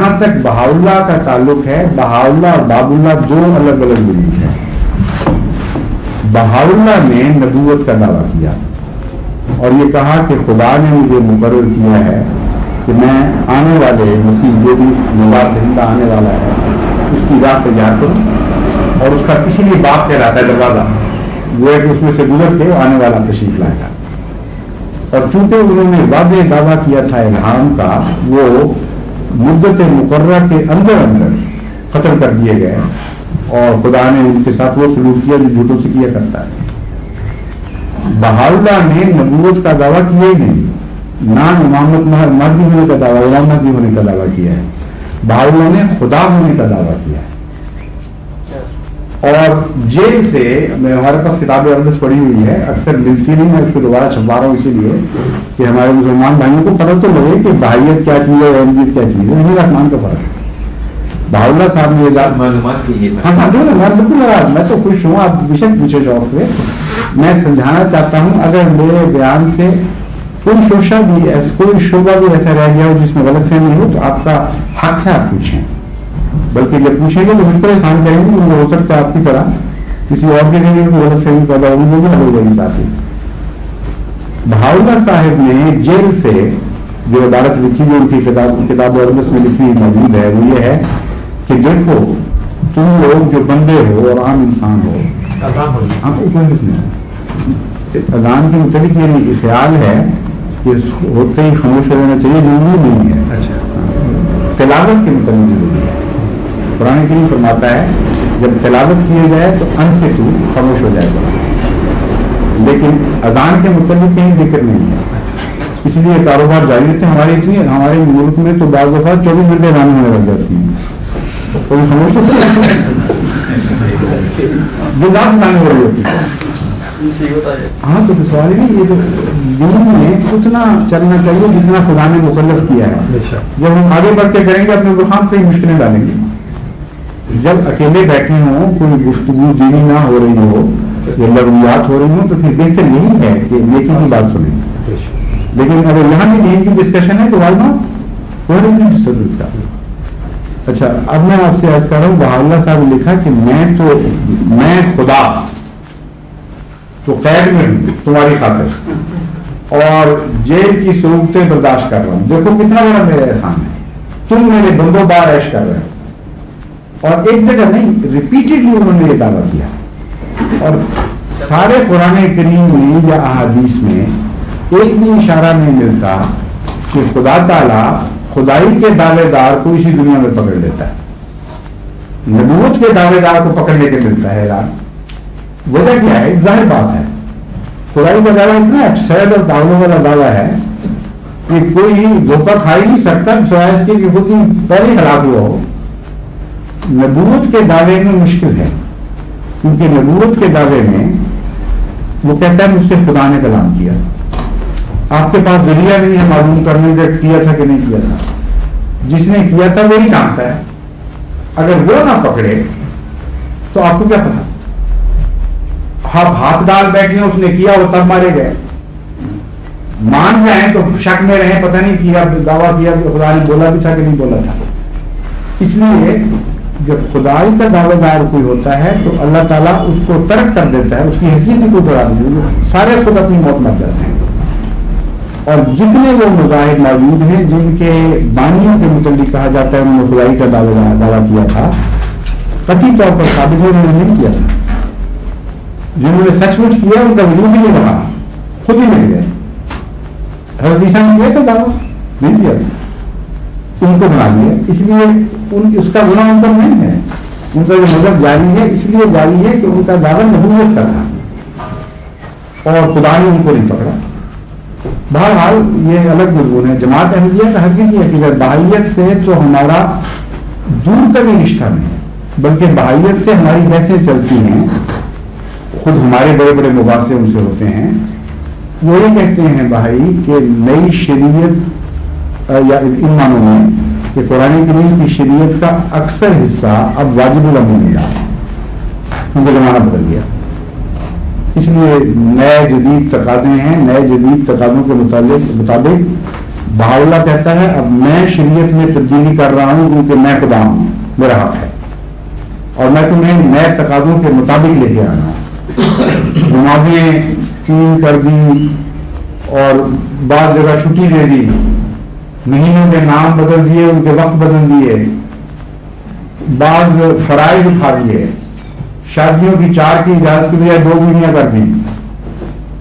جہاں تک بہاؤلہ کا تعلق ہے، بہاؤلہ اور باب اللہ دو الگ الگ وجود ہیں۔ بہاؤلہ نے نبوت کا دعویٰ کیا اور یہ کہا کہ خدا نے مجھے مقرر کیا ہے کہ میں آنے والے مسیح جو بھی نجات دہندہ آنے والا ہے اس کی راہ تیار کروں، اور اس کا اسی لیے باپ کہلاتا ہے دروازہ، وہ ہے کہ اس میں سے گزر کے آنے والا تشریف لائے گا۔ اور چونکہ انہوں نے واضح دعویٰ کیا تھا الہام کا، وہ مدت مقررہ کے اندر قتل کر دیے گئے اور خدا نے ان کے ساتھ وہ سلوک کیا جو جھوٹوں سے کیا کرتا ہے۔ بہاؤلہ نے نبوت کا دعویٰ کیا ہی نہیں، نہ امامت مہدی ہونے کا دعویٰ، امام مہدی ہونے کا دعویٰ کیا ہے، بہاؤلہ نے خدا ہونے کا دعویٰ کیا ہے۔ اور جیل سے ہمارے پاس کتاب اقدس پڑھی ہوئی ہے، اکثر ملتی نہیں، میں اس کو دوبارہ چھپا رہا ہوں اسی لیے کہ ہمارے مسلمان بھائیوں کو پتہ تو لگے کہ بھائیت کیا چیز ہے اور احمدیت کیا چیز ہے، زمین آسمان کا فرق ہے۔ بہاؤلہ صاحب نے یہ معلومات کیجیے۔ ہاں بالکل، میں تو خوش ہوں، آپ بے شک پوچھے شوق سے، میں سمجھانا چاہتا ہوں اگر میرے بیان سے کوئی شعبہ بھی ایسا رہ گیا ہو جس میں غلط فہمی ہو تو آپ کا حق ہے، آپ پوچھیں، بلکہ جب پوچھیں گے تو مجھ پر احسان کریں گے، وہ ہو سکتا ہے آپ کی طرح کسی اور کے ذریعے کوئی غلط فہمی پیدا ہوگی، وہ بھی حل ہو جائے گی ساتھ ہی۔ بہاؤلہ صاحب نے جیل سے جو عبارت لکھی جو ان کی کتاب اقدس میں لکھی ہوئی موجود ہے وہ یہ ہے کہ دیکھو تم لوگ جو بندے ہو اور عام انسان ہو، اذان کے متعلق یہ خیال ہے کہ ہوتے ہی خاموش ہو جانا چاہیے، ضروری نہیں ہے، تلاوت کے متعلق ضروری ہے۔ قرآن کریم فرماتا ہے جب تلاوت کیے جائے تو ان سے تو خاموش ہو جائے گا، لیکن اذان کے متعلق کہیں ذکر نہیں ہے، اس لیے کاروبار جاری رہتے ہیں۔ ہمارے ملک میں تو بعض دفعہ 24 گھنٹے اذان ہونے لگ جاتی ہیں، کوئی خاموش تو جو رات لانے والی ہوتی ہے۔ ہاں تو سوال نہیں، یہ تو دین میں اتنا چلنا چاہیے جتنا خدا نے مکلف کیا ہے۔ جب ہم آگے بڑھ کے کریں گے اپنے برخان کئی مشکلیں ڈالیں گے۔ جب اکیلے بیٹھے ہوں، کوئی گفتگو دینی نہ ہو رہی ہو یا لغویات ہو رہی ہوں تو پھر بہتر یہی ہے کہ نیکی کی بات سنیں، لیکن اگر یہاں بھی دین کی ڈسکشن ہے تو والنا کوئی نہیں ڈسٹربنس کا۔ اچھا، اب میں آپ سے عرض کر رہا ہوں، بہاؤلہ صاحب نے لکھا کہ میں خدا تو قید میں ہوں تمہاری خاطر اور جیل کی صعوبتیں برداشت کر رہا ہوں، دیکھو کتنا بڑا میرا احسان ہے، تم میرے بندوں بار عیش کر رہے ہو۔ اور ایک جگہ نہیں، ریپیٹڈلی انہوں نے یہ دعویٰ کیا، اور سارے قرآن کریم میں یا احادیث میں ایک بھی اشارہ نہیں ملتا کہ خدا تعالیٰ خدائی کے دعوے دار کو اسی دنیا میں پکڑ لیتا ہے، نبوت کے دعوے دار کو پکڑنے کے ملتا ہے۔ یار وجہ کیا ہے؟ ظاہر بات ہے، خدائی کا دعویٰ اتنا ایبسرڈ اور تعاون والا دعویٰ ہے کہ کوئی دھوکہ کھا ہی نہیں سکتا سوائے اس کے کہ خود ہی پہلے ہلاک ہوا ہو۔ نبوت کے دعوے میں مشکل ہے، کیونکہ نبوت کے دعوے میں وہ کہتا ہے مجھ سے خدا نے کلام کیا، آپ کے پاس ذریعہ نہیں ہے معلوم کرنے کا کیا تھا کہ نہیں کیا تھا، جس نے کیا تھا وہی جانتا ہے، اگر وہ نہ پکڑے تو آپ کو کیا پتا؟ آپ ہاتھ ڈال بیٹھے ہیں اس نے کیا وہ تب مارے گئے، مان جائیں تو شک میں رہیں پتہ نہیں کیا دعویٰ کیا کہ خدا نے بولا بھی تھا کہ نہیں بولا تھا۔ اس لیے جب خدائی کا دعوے دار کوئی ہوتا ہے تو اللہ تعالیٰ اس کو ترک کر دیتا ہے، اس کی حیثیت کو بڑھا دیتا ہے، سارے خود اپنی موت مر جاتے ہیں۔ اور جتنے وہ مذاہب موجود ہیں جن کے بانیوں کے متعلق کہا جاتا ہے انہوں نے خدائی کا دعویٰ کیا تھا، قطعی طور پر ثابت ہے انہوں نے نہیں کیا تھا۔ جنہوں نے سچ مچ کیا ان کا وجود ہی نہیں رہا، خود ہی مل گئے۔ حضرت عیسیٰ نے کیا تھا دعویٰ؟ نہیں کیا، ان کو بنا دیا، اس لیے اس کا گناہ ان پر نہیں ہے، ان کا جو مذہب جاری ہے اس لیے جاری ہے کہ ان کا دعویٰ نبوت کا تھا اور خدا نے ان کو نہیں پکڑا۔ بہرحال یہ الگ مضمون ہے۔ جماعت احمدیہ کا حقیقت یہ ہے کہ بہائیت سے تو ہمارا دور کا بھی رشتہ نہیں، بلکہ بہائیت سے ہماری بحثیں چلتی ہیں، خود ہمارے بڑے بڑے مباحثے ان سے ہوتے ہیں۔ وہ یہ کہتے ہیں بھائی کہ نئی شریعت یا ان معنوں میں کہ قرآن کریم کی شریعت کا اکثر حصہ اب واجب العمل نہیں رہا، کیونکہ زمانہ بدل گیا، اس لیے نئے جدید تقاضے ہیں، نئے جدید تقاضوں کے مطابق بہاؤاللہ کہتا ہے اب میں شریعت میں تبدیلی کر رہا ہوں کیونکہ میں خدا ہوں، میرا حق ہے، اور میں تمہیں نئے تقاضوں کے مطابق لے کے آنا ہوں۔ نمازیں 3 کر دی اور بعض جگہ چھٹی دے دی، مہینوں کے نام بدل دیے، ان کے وقت بدل دیے، بعض فرائض اٹھا دیے، شادیوں کی 4 کی اجازت کی بجائے 2 بیویاں کر دیں،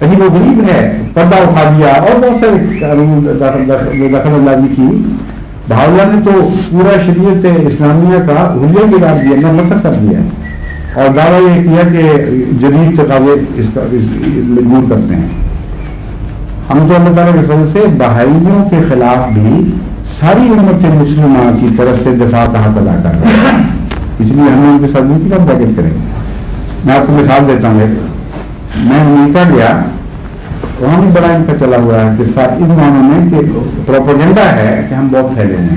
عجیب و غریب ہے، پردہ اٹھا دیا، اور بہت سارے دخل اندازی کی۔ بہاؤاللہ نے تو پورا شریعت اسلامیہ کا حلیہ بگاڑ دیا، نسخ کر دیا، اور دعویٰ یہ کیا کہ جدید تقاضے اس کا مجبور کرتے ہیں۔ ہم تو اللہ تعالیٰ کے فضل سے بہائیوں کے خلاف بھی ساری امت مسلمہ کی طرف سے دفاع کا حق ادا کر رہے ہیں، اس لیے ہمیں ان کے ساتھ بھی کب بیٹھ کریں گے۔ میں آپ کو مثال دیتا ہوں، میں امریکہ گیا، وہاں بھی بڑا ان کا چلا ہوا ہے کہ ان معنوں میں کہ پروپیگنڈا ہے کہ ہم بہت پھیلے ہیں،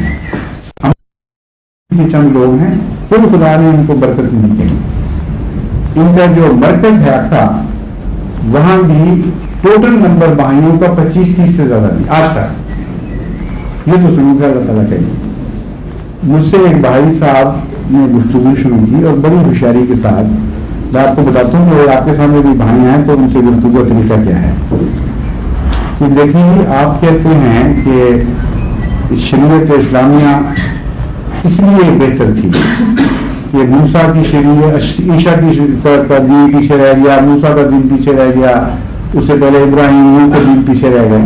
ہم چند لوگ ہیں، خود خدا نے ان کو برکت نہیں کہیں۔ ان کا جو مرکز ہے کا وہاں بھی ٹوٹل نمبر بھائیوں کا 25-30 سے زیادہ نہیں آج تک۔ یہ تو سنوں گا اللہ تعالیٰ کہیں۔ مجھ سے ایک بھائی صاحب نے گفتگو شروع کی اور بڑی ہوشیاری کے ساتھ، میں آپ کو بتاتا ہوں کہ آپ کے سامنے بھی بھائی ہیں تو ان سے گفتگو کا طریقہ کیا ہے کہ دیکھیں گے۔ آپ کہتے ہیں کہ شریعت اسلامیہ اس لیے بہتر تھی کہ موسیٰ کی شریعت، عیسیٰ کا دین پیچھے رہ گیا، موسیٰ کا دین پیچھے رہ گیا، اس سے پہلے ابراہیم کا دین پیچھے رہ گئے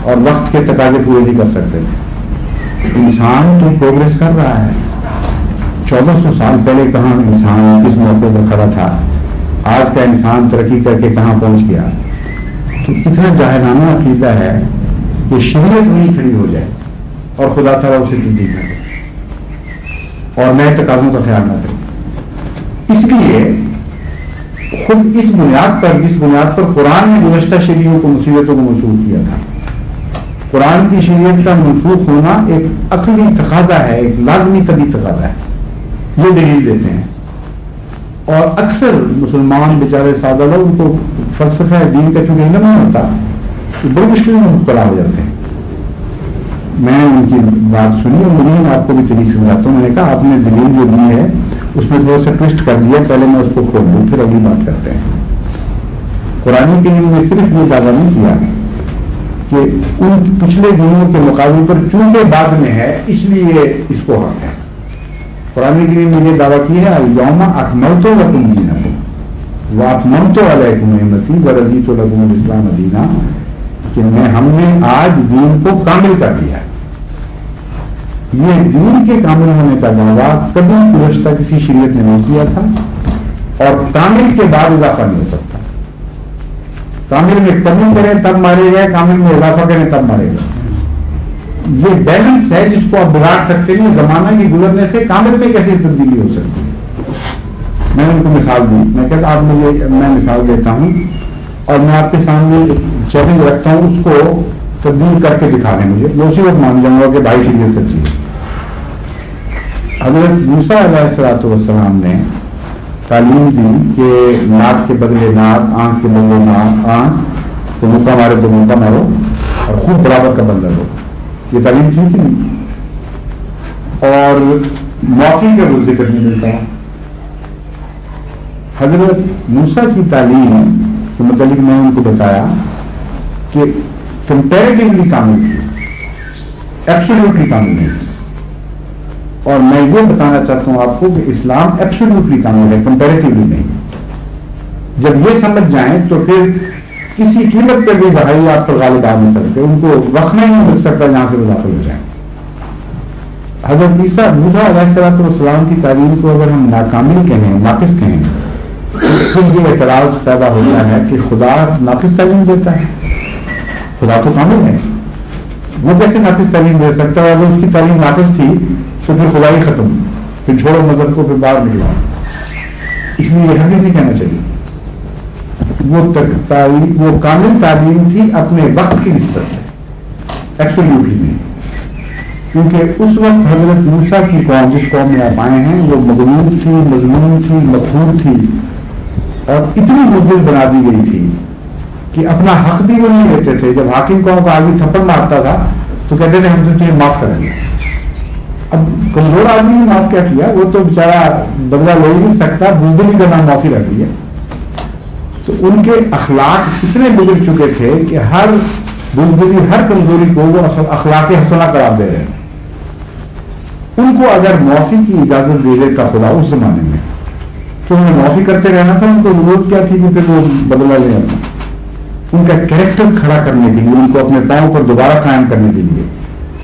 اور وقت کے تقاضے پورے نہیں کر سکتے تھے۔ انسان تو پروگریس کر رہا ہے۔ 1400 سال پہلے کہاں انسان کس موقع پر کھڑا تھا، آج کا انسان ترقی کر کے کہاں پہنچ گیا۔ تو کتنا جاہلانہ عقیدہ ہے کہ شریعت وہیں کھڑی ہو جائے اور خدا تعالیٰ اسے تبدیل کر دے اور نئے تقاضوں کا خیال نہ کرے۔ اس لیے خود اس بنیاد پر، جس بنیاد پر قرآن نے گزشتہ شریعتوں کو مصیبتوں کو منسوخ کیا تھا، قرآن کی شریعت کا منسوخ ہونا ایک عقلی تقاضا ہے، ایک لازمی طبی تقاضا ہے، یہ دلیل دیتے ہیں۔ اور اکثر مسلمان بیچارے سادہ لوگ، ان کو فلسفہ دین کا چونکہ علم نہیں ہوتا تو بڑی مشکل میں مبتلا ہو جاتے ہیں۔ میں ان کی بات سنی اور مجھے آپ کو بھی طریق سمجھاتا ہوں۔ میں نے کہا آپ نے دلیل جو دی ہے اس میں تھوڑا سا ٹوسٹ کر دیا، پہلے میں اس کو کھول دوں پھر اگلی بات کرتے ہیں۔ قرآن کے لیے صرف یہ دعویٰ نہیں کیا کہ ان پچھلے دنوں کے مقابلے پر چونکہ بعد میں ہے اس لیے اس کو حق ہے۔ قرآن کے لیے نے یہ دعویٰ کی ہے الیوم اکملت لکم دینکم واتممت علیکم نعمتی ورضیت لکم الاسلام دینا، کہ ہم نے آج دین کو کامل کر دیا ہے۔ یہ دین کے کامل ہونے کا دعویٰ کبھی گزشتہ کسی شریعت نے نہیں کیا تھا، اور کامل کے بعد اضافہ نہیں ہو سکتا۔ کامل میں کمی کریں تب مارے گئے، کامل میں اضافہ کریں تب مارے گئے۔ یہ بیلنس ہے جس کو آپ بگاڑ سکتے نہیں۔ زمانہ کی گزرنے سے کامل میں کیسے تبدیلی ہو سکتی ہے؟ میں نے ان کو مثال دی، میں کہتا آپ مجھے، میں مثال دیتا ہوں اور میں آپ کے سامنے چیلنج رکھتا ہوں، اس کو تبدیل کر کے دکھا دیں مجھے، میں اسی وقت مان جاؤں گا کہ بھائی شریعت سچی ہے۔ حضرت موسیٰ علیہ السلام نے تعلیم دی کہ ناک کے بدلے ناک، آنکھ کے بدلے آنکھ، تو موقع مارے تو موقع مارو اور خوب برابر کا بدلہ دو۔ یہ تعلیم تھی کہ نہیں؟ اور معافی کا وہ ذکر نہیں ملتا۔ حضرت موسیٰ کی تعلیم کے متعلق میں ان کو بتایا کہ کمپیریٹیولی کامل تھی، ایبسولوٹلی کامل نہیں تھی۔ اور میں یہ بتانا چاہتا ہوں آپ کو کہ اسلام ایبسولوٹلی کامل ہے، کمپیریٹیولی نہیں۔ جب یہ سمجھ جائیں تو پھر کسی قیمت پہ بھی بھائی آپ پر غالب آ نہیں سکتے، ان کو وقت نہیں مل سکتا جہاں سے داخل ہو جائیں۔ حضرت موسیٰ علیہ السلام کی تعلیم کو اگر ہم ناکامل کہیں، ناقص کہیں، تو یہ اعتراض پیدا ہوتا ہے کہ خدا ناقص تعلیم دیتا ہے؟ خدا تو کامل ہے، وہ کیسے ناقص تعلیم دے سکتا ہے؟ اگر اس کی تعلیم ناقص تھی تو پھر خدا ہی ختم، پھر چھوڑو مذہب کو، پھر باہر نکلاؤ۔ اس لیے یہ ہرگز نہیں کہنا چاہیے۔ وہ کامل تعلیم تھی اپنے وقت کی نسبت سے، ایبسولوٹلی نہیں، کیونکہ اس وقت حضرت موسیٰ کی قوم، جس قوم میں آپ آئے ہیں، وہ مغلوب تھی، مظلوم تھی، مقہور تھی، اور اتنی مضبوط بنا دی گئی تھی کہ اپنا حق بھی وہ نہیں لیتے تھے۔ جب حاکم قوم کا آدمی تھپڑ مارتا تھا تو تو کہتے تھے ہم تو تجھے معاف کریں گے. اب کمزور آدمی نے معاف کیا کیا, وہ تو بیچارہ بدلہ لے ہی نہیں سکتا, بزدلی کا نام معافی رکھ دیا. تو ان کے اخلاق اتنے بگڑ چکے تھے کہ ہر بزدلی, ہر کمزوری کو وہ اخلاق حسنہ قرار دے رہے ہیں. ان کو اگر معافی کی اجازت دے دیتا خدا اس زمانے میں تو انہیں معافی کرتے رہنا تھا. ان کو ضرورت کیا تھی کہ پھر وہ بدلہ لے آتا. ان کا کریکٹر کھڑا کرنے کے لیے, ان کو اپنے پاؤں پر دوبارہ قائم کرنے کے لیے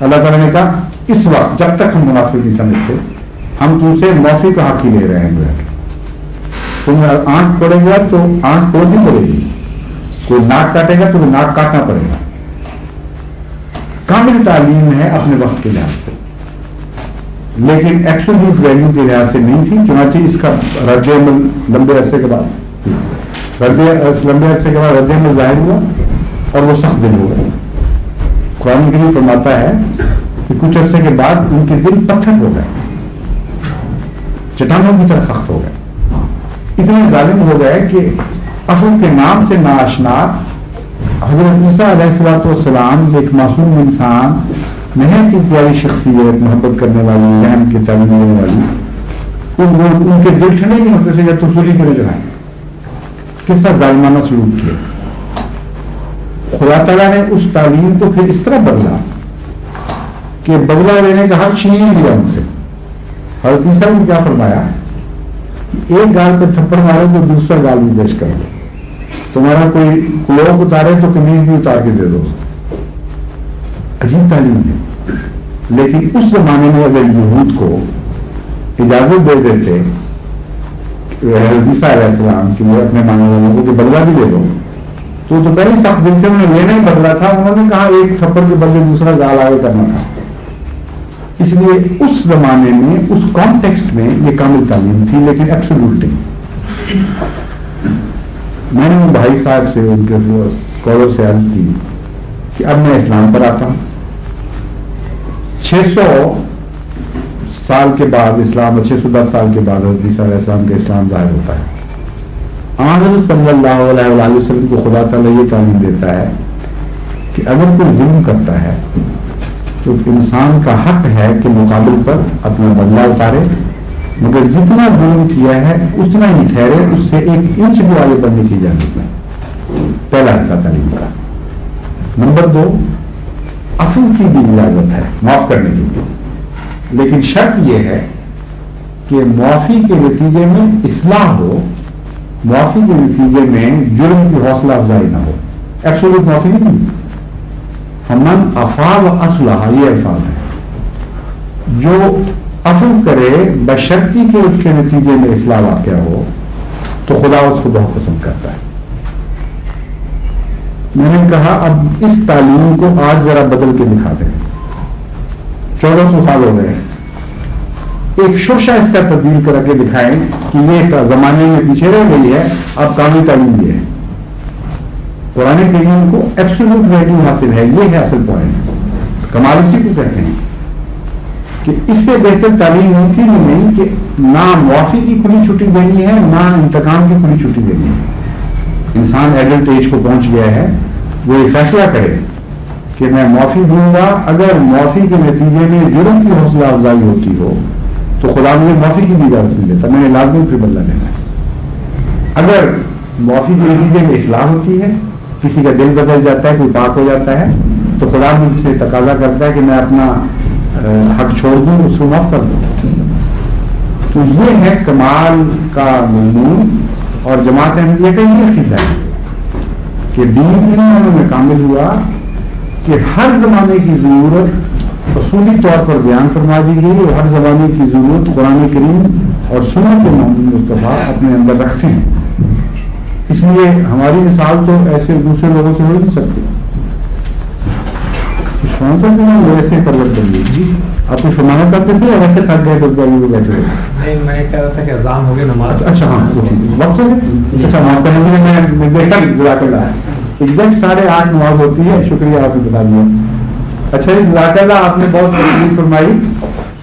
اللہ تعالیٰ نے کہا اس وقت جب تک ہم مناسب نہیں سمجھتے ہم تم سے معافی کا حق ہی لے رہے ہیں. تم آنکھ پڑے گا تو آنکھ توڑنی پڑے گی, کوئی ناک کاٹے گا تو ناک کاٹنا پڑے گا. کامل تعلیم ہے اپنے وقت کے لحاظ سے, لیکن ایبسولوٹ ویلیو کے لحاظ سے نہیں تھی. چنانچہ اس کا رد عمل لمبے عرصے کے بعد رد عمل ظاہر ہوا اور وہ سخت دل ہو گئے. قرآن کریم فرماتا ہے کہ کچھ عرصے کے بعد ان کے دل پتھر ہو گئے, چٹانوں کی طرح سخت ہو گئے. اتنے ظالم ہو گئے کہ عفو کے نام سے ناآشنا حضرت عیسیٰ علیہ الصلوۃ والسلام ایک معصوم انسان, نہایت ہی پیاری شخصیت, محبت کرنے والی, رحم کی تعلیم دینے والی, ان کے دل ٹھنڈے نہیں ہوتے تھے یا تو سولی کرے جائیں. کس طرح ظالمانہ سلوک کیا. خدا تعالیٰ نے اس تعلیم کو پھر اس طرح بدلا کہ بدلہ لینے کا حق چھین لیا ان سے. حضرت عیسیٰ نے کیا فرمایا, ایک گال پہ تھپڑ مارے تو دوسرا گال بھی پیش کر دو, تمہارا کوئی کلوک اتارے تو قمیض بھی اتار کے دے دو. عجیب تعلیم ہے. لیکن اس زمانے میں اگر یہود کو اجازت دے دیتے حضرت عیسیٰ علیہ السلام کہ وہ اپنے ماننے والوں کو کہ بدلہ بھی لے لو, تو پہلے سخت دل سے انہوں نے لینا ہی بدلا تھا. انہوں نے کہا ایک تھپڑ کے بدلے دوسرا گال آگے کرنا تھا. اس لیے اس زمانے میں اس کانٹیکسٹ میں یہ کامل تعلیم تھی, لیکن ایبسولوٹ نہیں. میں نے ان بھائی صاحب سے, ان کے اسکالر سے عرض کی کہ اب میں اسلام پر آتا ہوں. 600 سال کے بعد اسلام, 610 سال کے بعد حضرت عیسیٰ علیہ السلام کا اسلام ظاہر ہوتا ہے. حضرت صلی اللہ علیہ وآلہ وسلم کو خدا تعالیٰ یہ تعلیم دیتا ہے کہ اگر کوئی ظلم کرتا ہے تو انسان کا حق ہے کہ مقابل پر اپنا بدلہ اتارے, مگر جتنا ظلم کیا ہے اتنا ہی ٹھہرے, اس سے 1 انچ بھی آگے بڑھنے کی اجازت نہیں. پہلا حصہ تعلیم کا. نمبر 2, عفو کی بھی اجازت ہے, معاف کرنے کی بھی, لیکن شرط یہ ہے کہ معافی کے نتیجے میں اصلاح ہو, معافی کے نتیجے میں جرم کی حوصلہ افزائی نہ ہو. ایبسولوٹ معافی نہیں دی. ہمن عفا و اصلح, یہ الفاظ ہیں. جو عفو کرے بشرطی کہ اس کے نتیجے میں اصلاح واقع ہو تو خدا اس کو بہت پسند کرتا ہے. میں نے کہا اب اس تعلیم کو آج ذرا بدل کے دکھا دیں. 1400 سال ہو گئے, ایک شوشہ اس کا تبدیل کر کے دکھائیں کہ یہ زمانے میں پیچھے رہ گئی ہے. اب کامل تعلیم یہ ہے, قرآن کریم کو ایبسولوٹ ویلیو حاصل ہے. یہ ہے اصل پوائنٹ. کمال اسی کو کہتے ہیں کہ اس سے بہتر تعلیم ممکن ہی نہیں کہ نہ معافی کی کھلی چھٹی دینی ہے, نہ انتقام کی کھلی چھٹی دینی ہے. انسان ایڈلٹ ایج کو پہنچ گیا ہے, وہ یہ فیصلہ کرے کہ میں معافی دوں گا. اگر معافی کے نتیجے میں جرم کی حوصلہ افزائی ہوتی ہو تو خدا مجھے معافی کی بھی اجازت نہیں دیتا, میں نے لازمی پھر بدلہ لینا ہے. اگر معافی کے نتیجے میں اصلاح ہوتی ہے, کسی کا دل بدل جاتا ہے, کوئی پاک ہو جاتا ہے, تو خدا مجھ سے تقاضا کرتا ہے کہ میں اپنا حق چھوڑ دوں, اس کو معاف کر دوں. تو یہ ہے کمال کا مضمون. اور جماعت احمدیہ کا یہ عقیدہ ہے کہ دین ان معنوں میں کامل ہوا کہ ہر زمانے کی ضرورت اصولی طور پر بیان فرما دی گئی, اور ہر زمانے کی ضرورت قرآن کریم اور سنت محمد مصطفیٰ اپنے اندر رکھتے ہیں. اس لیے ہماری مثال تو ایسے دوسرے لوگوں سے ہو نہیں سکتی. کون سا دن ویسے پرورت بنیے. جی آپ کچھ فرمانا چاہتے تھے اور ایسے تھک گئے تو بیٹھے ہوئے؟ نہیں, میں کہہ رہا تھا کہ اذان ہو گیا, نماز. اچھا ہاں وقت ہو گیا. اچھا معاف کرنے کے لیے میں دیکھا جزاک اللہ. ایگزیکٹ 8:30 نماز ہوتی ہے. شکریہ آپ نے بتا دیا. اچھا جی جزاک اللہ, آپ نے بہت تشریف فرمائی.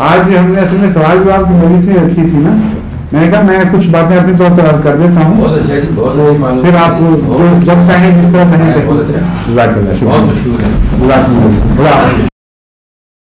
آج ہم نے اصل میں سوال جواب کی مجلس نہیں رکھی تھی نا, میں نے کہا میں کچھ باتیں اپنے طور پر عرض کر دیتا ہوں, پھر آپ جب چاہیں جس طرح کہیں. جزاک اللہ, شکریہ.